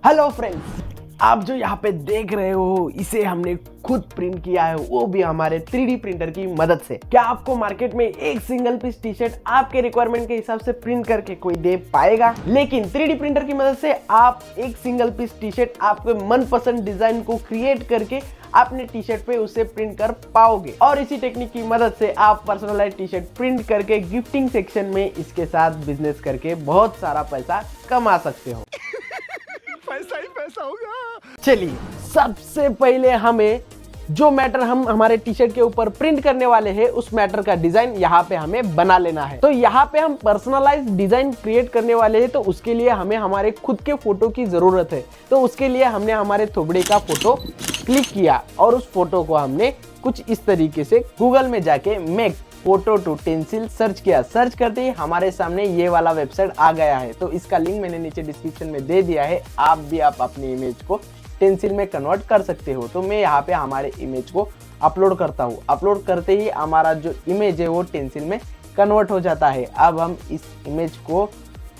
Hello friends, आप जो यहाँ पे देख रहे हो इसे हमने खुद प्रिंट किया है, वो भी हमारे 3D प्रिंटर की मदद से। क्या आपको मार्केट में एक सिंगल पीस टी शर्ट आपके रिक्वायरमेंट के हिसाब से प्रिंट करके कोई दे पाएगा? लेकिन 3D प्रिंटर की मदद से आप एक सिंगल पीस टी शर्ट आपके मनपसंद डिजाइन को क्रिएट करके अपने टी शर्ट पे उसे प्रिंट कर पाओगे। और इसी टेक्निक की मदद से आप पर्सनलाइज टी शर्ट प्रिंट करके गिफ्टिंग सेक्शन में इसके साथ बिजनेस करके बहुत सारा पैसा कमा सकते हो। पैसा ही पैसा होगा। चलिए, सबसे पहले हमें जो मैटर हम हमारे टी शर्ट के ऊपर प्रिंट करने वाले हैं उस मैटर का डिजाइन यहाँ पे हमें बना लेना है। तो यहाँ पे हम पर्सनलाइज डिजाइन क्रिएट करने वाले हैं, तो उसके लिए हमें हमारे खुद के फोटो की जरूरत है। तो उसके लिए हमने हमारे थोबड़े का फोटो क्लिक किया और उस फोटो को हमने कुछ इस तरीके से गूगल में जाके make photo to stencil search किया। सर्च करते ही हमारे सामने ये वाला वेबसाइट आ गया है। तो इसका लिंक मैंने नीचे डिस्क्रिप्शन में दे दिया है। आप अपनी इमेज को टेंसिल में कन्वर्ट कर सकते हो। तो मैं यहाँ पे हमारे इमेज को अपलोड करता हूँ। अपलोड करते ही हमारा जो इमेज है वो टेंसिल में कन्वर्ट हो जाता है। अब हम इस इमेज को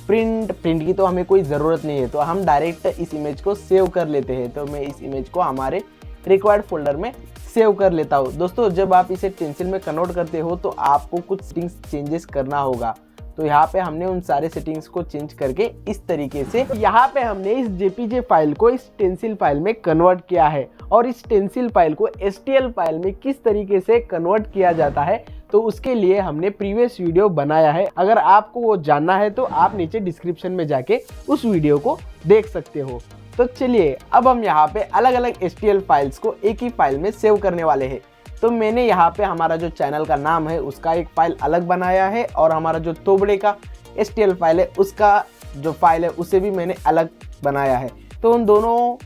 प्रिंट की तो हमें कोई ज़रूरत नहीं है, तो हम डायरेक्ट इस इमेज को सेव कर लेते हैं। तो मैं इस इमेज को हमारे रिक्वायर्ड फोल्डर में सेव कर लेता हूँ। दोस्तों, जब आप इसे टेंसिल में कन्वर्ट करते हो तो आपको कुछ सेटिंग्स चेंजेस करना होगा। तो यहाँ पे हमने उन सारे सेटिंग्स को चेंज करके इस तरीके से यहाँ पे हमने इस जेपीजे फाइल को इस टेंसिल फाइल में कन्वर्ट किया है। और इस टेंसिल फाइल को एसटीएल फाइल में किस तरीके से कन्वर्ट किया जाता है तो उसके लिए हमने प्रीवियस वीडियो बनाया है। अगर आपको वो जानना है तो आप नीचे डिस्क्रिप्शन में जाके उस वीडियो को देख सकते हो। तो चलिए, अब हम यहाँ पे अलग अलग एसटीएल फाइल्स को एक ही फाइल में सेव करने वाले हैं। तो मैंने यहाँ पे हमारा जो चैनल का नाम है उसका एक फाइल अलग बनाया है, और हमारा जो तोबड़े का एसटीएल फाइल है उसका जो फाइल है उसे भी मैंने अलग बनाया है। तो उन दोनों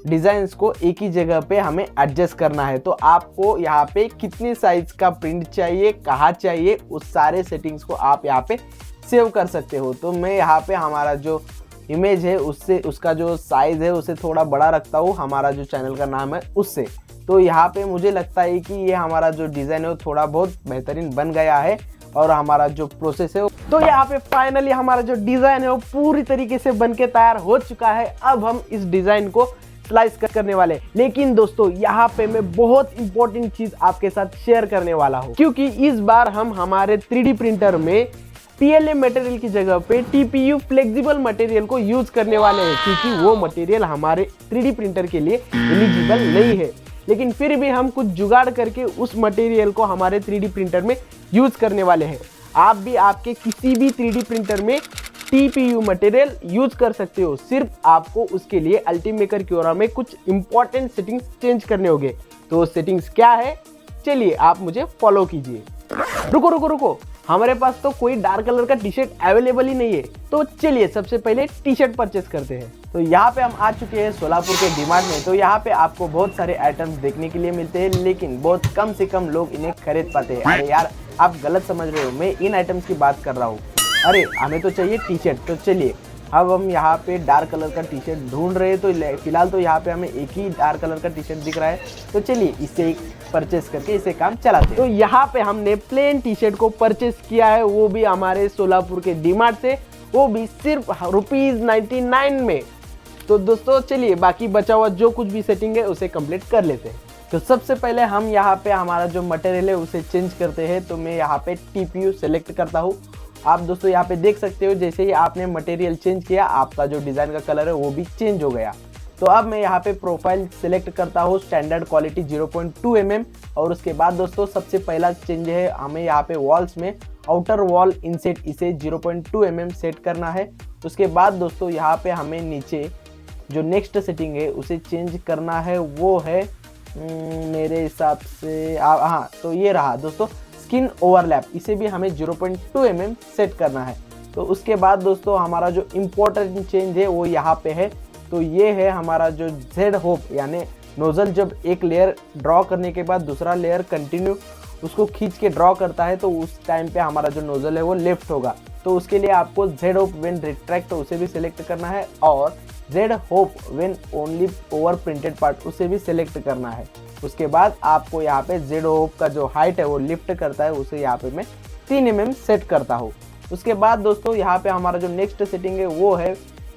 डिज़ाइंस को एक ही जगह पे हमें एडजस्ट करना है। तो आपको यहाँ पे कितनी साइज का प्रिंट चाहिए, कहाँ चाहिए, उस सारे सेटिंग्स को आप यहाँ पे सेव कर सकते हो। तो मैं यहाँ पे हमारा जो इमेज है उससे उसका जो साइज़ है उसे थोड़ा बड़ा रखता हूँ, हमारा जो चैनल का नाम है उससे। तो यहाँ पे मुझे लगता है कि ये हमारा जो डिज़ाइन है वो थोड़ा बहुत बेहतरीन बन गया है, और हमारा जो प्रोसेस है तो यहाँ पे फाइनली हमारा जो डिज़ाइन है वो पूरी तरीके से बन के तैयार हो चुका है। अब हम इस डिज़ाइन को स्लाइस करने वाले। लेकिन दोस्तों, यहाँ पे मैं बहुत इंपॉर्टेंट चीज़ आपके साथ शेयर करने वाला हूँ, क्योंकि इस बार हम हमारे 3D प्रिंटर में PLA मटेरियल की जगह पे TPU फ्लेक्सिबल मटेरियल को यूज करने वाले हैं, क्योंकि वो मटेरियल हमारे 3D प्रिंटर के लिए एलिजिबल नहीं है। लेकिन फिर भी हम कुछ जुगाड़ करके उस मटेरियल को हमारे 3D प्रिंटर में यूज करने वाले हैं। आप भी आपके किसी भी 3D प्रिंटर में TPU मटेरियल यूज कर सकते हो। सिर्फ आपको उसके लिए अल्टीमेकर क्योरा में कुछ इंपॉर्टेंट सेटिंग्स चेंज करने होंगे। तो सेटिंग्स क्या है, चलिए आप मुझे फॉलो कीजिए। रुको, हमारे पास तो कोई डार्क कलर का टी शर्ट अवेलेबल ही नहीं है। तो चलिए सबसे पहले टी शर्ट परचेस करते हैं। तो यहाँ पे हम आ चुके हैं सोलापुर के डीमार्ट में। तो यहाँ पे आपको बहुत सारे आइटम्स देखने के लिए मिलते हैं, लेकिन बहुत कम से कम लोग इन्हें खरीद पाते हैं। अरे यार, आप गलत समझ रहे हो, मैं इन आइटम्स की बात कर रहा हूँ। अरे हमें तो चाहिए टी शर्ट। तो चलिए, अब हम यहाँ पे डार्क कलर का टी शर्ट ढूंढ रहे हैं। तो फिलहाल तो यहाँ पे हमें एक ही डार्क कलर का टी शर्ट दिख रहा है। तो चलिए इसे परचेस करके इसे काम चलाते हैं। तो यहाँ पे हमने प्लेन टी शर्ट को परचेस किया है, वो भी हमारे सोलापुर के डीमार्ट से, वो भी सिर्फ ₹99 में। तो दोस्तों चलिए, बाकी बचा हुआ जो कुछ भी सेटिंग है उसे कंप्लीट कर लेते हैं। तो सबसे पहले हम यहाँ पे हमारा जो मटेरियल है उसे चेंज करते हैं। तो मैं यहाँ पे TPU सेलेक्ट करता हूँ। आप दोस्तों यहाँ पे देख सकते हो, जैसे ही आपने मटेरियल चेंज किया आपका जो डिज़ाइन का कलर है वो भी चेंज हो गया। तो अब मैं यहाँ पे प्रोफाइल सेलेक्ट करता हूँ, स्टैंडर्ड क्वालिटी 0.2 mm। और उसके बाद दोस्तों सबसे पहला चेंज है, हमें यहाँ पे वॉल्स में आउटर वॉल इनसेट इसे 0.2 mm सेट करना है। उसके बाद दोस्तों यहाँ पे हमें नीचे जो नेक्स्ट सेटिंग है उसे चेंज करना है, वो है मेरे हिसाब से हाँ, तो ये रहा दोस्तों स्किन ओवरलैप, इसे भी हमें 0.2 mm सेट करना है। तो उसके बाद दोस्तों हमारा जो इम्पोर्टेंट चेंज है वो यहाँ पे है। तो ये है हमारा जो जेड होप, यानी नोज़ल जब एक लेयर ड्रॉ करने के बाद दूसरा लेयर कंटिन्यू उसको खींच के ड्रॉ करता है तो उस टाइम पे हमारा जो नोज़ल है वो लेफ्ट होगा। तो उसके लिए आपको जेड होप व्हेन रिट्रैक्ट उसे भी सिलेक्ट करना है, और Z hope when only over printed part उसे भी सिलेक्ट करना है। उसके बाद आपको यहाँ पे जेड होप का जो हाइट है वो लिफ्ट करता है, उसे यहाँ पे मैं 3 mm सेट करता हूँ। उसके बाद दोस्तों यहाँ पे हमारा जो नेक्स्ट सेटिंग है वो है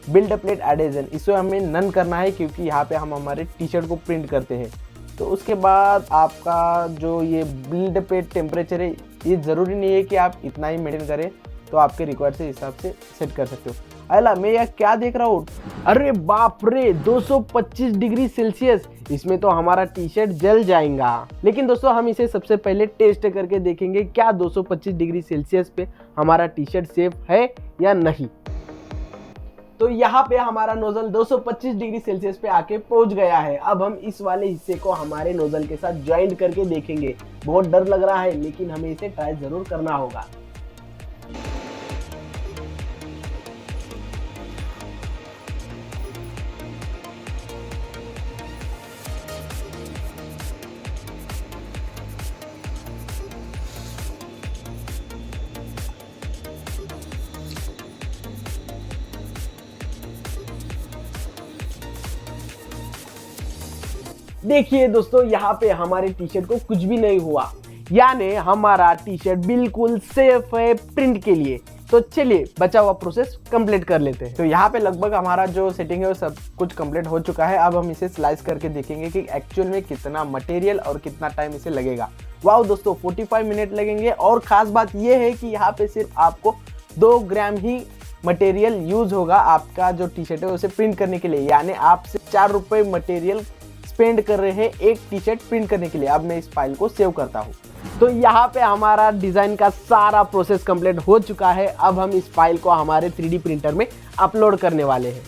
बिल्ड प्लेट एडेजन, इसे हमें नन करना है क्योंकि यहाँ पे हम हमारे टी शर्ट को प्रिंट करते हैं। तो उसके बाद आपका जो ये बिल्ड प्लेट टेम्परेचर है, ये ज़रूरी नहीं है कि आप इतना ही मेंटेन करें, तो आपके रिक्वायर्ड से हिसाब से सेट कर सकते हो। अला मैं यह क्या देख रहा हूँ, अरे बाप रे 225 डिग्री सेल्सियस, इसमें तो हमारा टी शर्ट जल जाएगा। लेकिन दोस्तों हम इसे सबसे पहले टेस्ट करके देखेंगे क्या 225 डिग्री सेल्सियस पे हमारा टी शर्ट सेफ है या नहीं। तो यहाँ पे हमारा नोजल 225 डिग्री सेल्सियस पे आके पहुंच गया है। अब हम इस वाले हिस्से को हमारे नोजल के साथ ज्वाइंट करके देखेंगे। बहुत डर लग रहा है लेकिन हमें इसे ट्राई जरूर करना होगा। देखिए दोस्तों, यहाँ पे हमारे टी शर्ट को कुछ भी नहीं हुआ, यानी हमारा टी शर्ट बिल्कुल सेफ है प्रिंट के लिए। तो चलिए बचा हुआ प्रोसेस कंप्लीट कर लेते हैं। तो यहाँ पे लगभग हमारा जो सेटिंग है वो सब कुछ कंप्लीट हो चुका है। अब हम इसे स्लाइस करके देखेंगे कि एक्चुअल में कितना मटेरियल और कितना टाइम इसे लगेगा। वाह दोस्तों, 45 मिनट लगेंगे। और खास बात यह है कि यहाँ पे सिर्फ आपको 2 ग्राम ही मटेरियल यूज होगा आपका जो टी शर्ट है उसे प्रिंट करने के लिए, यानी आप सिर्फ 4 रुपये मटेरियल स्पेंड कर रहे हैं एक टी शर्ट प्रिंट करने के लिए। अब मैं इस फाइल को सेव करता हूँ। तो यहाँ पे हमारा डिजाइन का सारा प्रोसेस कंप्लीट हो चुका है। अब हम इस फाइल को हमारे 3D प्रिंटर में अपलोड करने वाले हैं।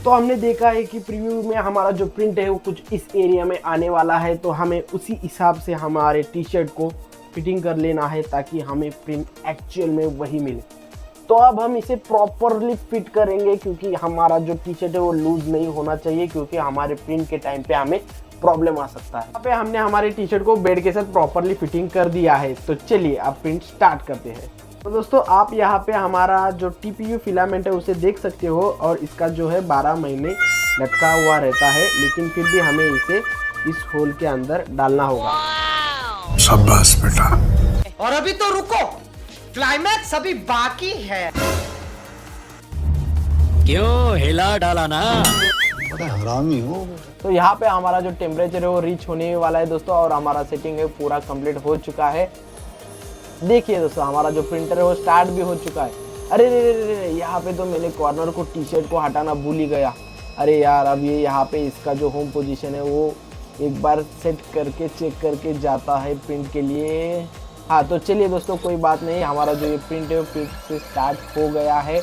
तो हमने देखा है कि प्रीव्यू में हमारा जो प्रिंट है वो कुछ इस एरिया में आने वाला है, तो हमें उसी हिसाब से हमारे टी शर्ट को फिटिंग कर लेना है ताकि हमें प्रिंट एक्चुअल में वही मिले। तो अब हम इसे प्रॉपरली फिट करेंगे क्योंकि हमारा जो टी शर्ट है वो लूज नहीं होना चाहिए, क्योंकि हमारे प्रिंट के टाइम पे हमें प्रॉब्लम आ सकता है। यहाँ पे हमने हमारे टी शर्ट को बेड के साथ प्रॉपरली फिटिंग कर दिया है। तो चलिए अब प्रिंट स्टार्ट करते हैं। तो दोस्तों आप यहाँ पे हमारा जो TPU फिलामेंट है उसे देख सकते हो, और इसका जो है 12 महीने लटका हुआ रहता है, लेकिन फिर भी हमें इसे इस होल के अंदर डालना होगा। शाबाश बेटा। और अभी तो रुको, क्लाइमैक्स अभी बाकी है। क्यों हिला डाला ना? बड़ा हरामी हो। तो यहाँ पे हमारा जो टेम्परेचर है वो रीच होने वाला है दोस्तों, और हमारा सेटिंग है पूरा कंप्लीट हो चुका है। देखिए दोस्तों हमारा जो प्रिंटर है वो स्टार्ट भी हो चुका है। अरे रे यहाँ पे तो मैंने कॉर्नर को टी शर्ट को हटाना भूल ही गया। अरे यार, अब ये यहाँ पे इसका जो होम पोजीशन है वो एक बार सेट करके चेक करके जाता है प्रिंट के लिए। हाँ तो चलिए दोस्तों, कोई बात नहीं, हमारा जो ये प्रिंट है वो फिर से स्टार्ट हो गया है।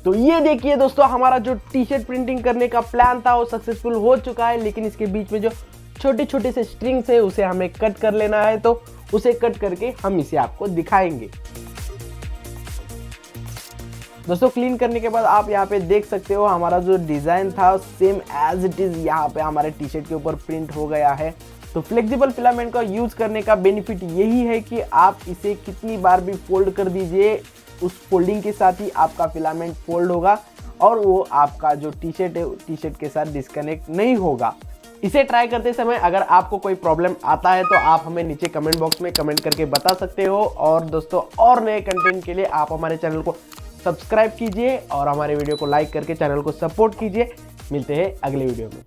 तो ये देखिए दोस्तों, हमारा जो टी शर्ट प्रिंटिंग करने का प्लान था वो सक्सेसफुल हो चुका है, लेकिन इसके बीच में जो छोटे छोटे से स्ट्रिंग्स है उसे हमें कट कर लेना है। तो उसे कट करके हम इसे आपको दिखाएंगे। दोस्तों क्लीन करने के बाद आप यहाँ पे देख सकते हो हमारा जो डिजाइन था सेम एज इट इज यहाँ पे हमारे टी शर्ट के ऊपर प्रिंट हो गया है। तो फ्लेक्सिबल फिलामेंट का यूज करने का बेनिफिट यही है कि आप इसे कितनी बार भी फोल्ड कर दीजिए, उस फोल्डिंग के साथ ही आपका फिलामेंट फोल्ड होगा और वो आपका जो टी शर्ट है टी शर्ट के साथ डिस्कनेक्ट नहीं होगा। इसे ट्राई करते समय अगर आपको कोई प्रॉब्लम आता है तो आप हमें नीचे कमेंट बॉक्स में कमेंट करके बता सकते हो। और दोस्तों और नए कंटेंट के लिए आप हमारे चैनल को सब्सक्राइब कीजिए और हमारे वीडियो को लाइक करके चैनल को सपोर्ट कीजिए। मिलते हैं अगले वीडियो में।